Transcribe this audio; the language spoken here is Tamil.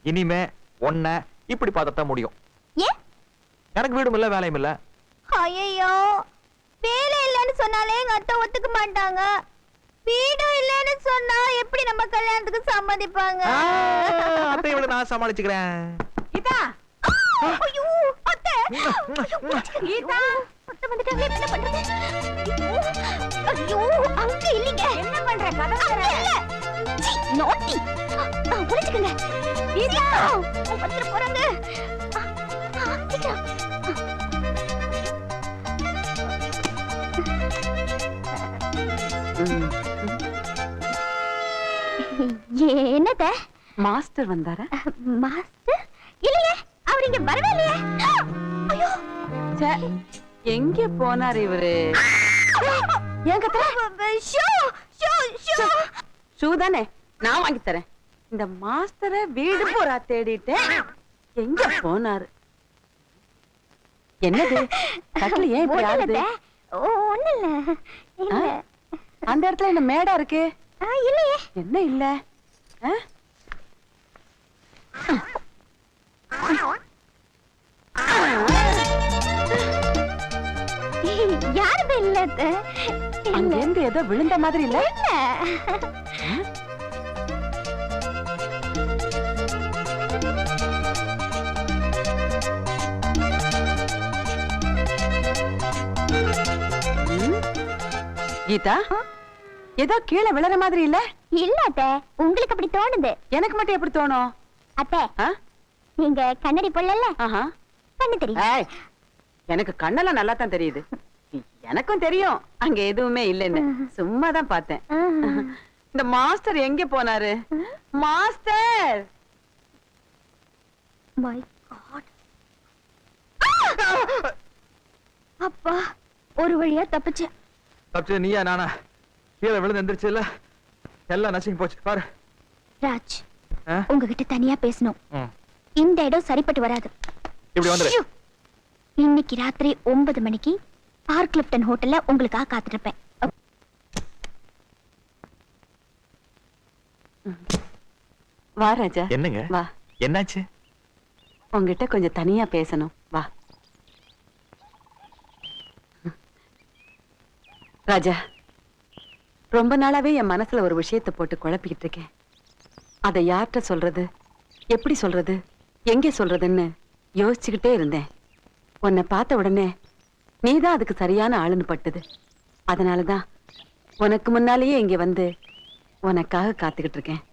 இனிமே ஒன்ன இப்படி பார்த்தா முடியும். ஏன்? எனக்கு வீடும் இல்ல வேலையும் இல்ல. ஐயோ, வேலை இல்லைன்னு சொன்னாலே எங்க அத்தை ஒத்துக்க மாட்டாங்க. வீடும் இல்லைன்னு சொன்னா எப்படி நம்ம கல்யாணத்துக்கு சம்மதிப்பாங்க? அத்தை இவளை நான் சமாளிச்சுக்கிறேன். கீதா, ஐயோ அத்தை, கீதா, அத்தை வந்துட்டாங்க, என்ன பண்றது? ஐயோ அங்க இல்லீங்க. என்ன பண்ற? கதவு இல்ல. நாட்டி. புடிச்சுக்கங்க. கீதா, வந்துட்டு போறாங்க. சீக்கிரம். என்னத? மாஸ்டர் வந்தாரா? மாஸ்டர் இல்லையே, அவர் இங்க வரவே இல்லையே. ஐயோ, எங்க போனார் இவரு? ஏன் கத்துற? ஷூ தானே, நான் வாங்கி தரேன். இந்த மாஸ்டரை வீடு போறா தேடிட்டேன். எங்க போனாரு? என்னது கட்டில ஏன் இப்படி ஆடுது? ஒண்ணு இல்ல. அந்த இடத்துல என்ன மேடா இருக்கு? இல்லையே. என்ன இல்ல? யாருமே இல்ல. அங்க இருந்து ஏதோ விழுந்த மாதிரி இல்ல? கீதா, ஏதோ கீழே விழற மாதிரி இல்ல? இல்ல அத்தை, உங்களுக்கு அப்படி தோணுது. எனக்கு மட்டும் எப்படி தோணும்? அத்தை, நீங்க கண்ணாடி போடல? கண்ணு தெரியும். எனக்கு கண்ணெல்லாம் நல்லா தான் தெரியுது. எனக்கும் தெரியும் அங்க எதுவுமே இல்லைன்னு. சும்மா தான் பார்த்தேன். இந்த மாஸ்டர் எங்க போனாரு? மாஸ்டர்! My God. அப்பா, ஒரு வழியா தப்பிச்சேன். தப்பிச்சு நீயா நானா? கீழே விழுந்து எந்திரிச்சு இல்ல, எல்லாம் நசிங்க போச்சு பாரு. ராஜ், உங்ககிட்ட தனியா பேசணும். இந்த இடம் சரிப்பட்டு வராது. இப்படி வந்துரு. இன்னைக்கு ராத்திரி 9 மணிக்கு பார்க் லிப்டன் ஹோட்டல்ல உங்களுக்காக காத்திருப்பேன். வா ராஜா. என்னங்க? வா. என்னாச்சு? உங்ககிட்ட கொஞ்சம் தனியா பேசணும். வா ராஜா, ரொம்ப நாளாவே என் மனசுல ஒரு விஷயத்தை போட்டு குழப்பிக்கிட்டு இருக்கேன். அதை யார்கிட்ட சொல்றது, எப்படி சொல்றது, எங்கே சொல்றதுன்னு யோசிச்சுக்கிட்டே இருந்தேன். உன்னை பார்த்த உடனே நீதான் அதுக்கு சரியான ஆளுன்னு பட்டுது. அதனாலதான் உனக்கு முன்னாலேயே இங்க வந்து உனக்காக காத்துக்கிட்டு இருக்கேன்.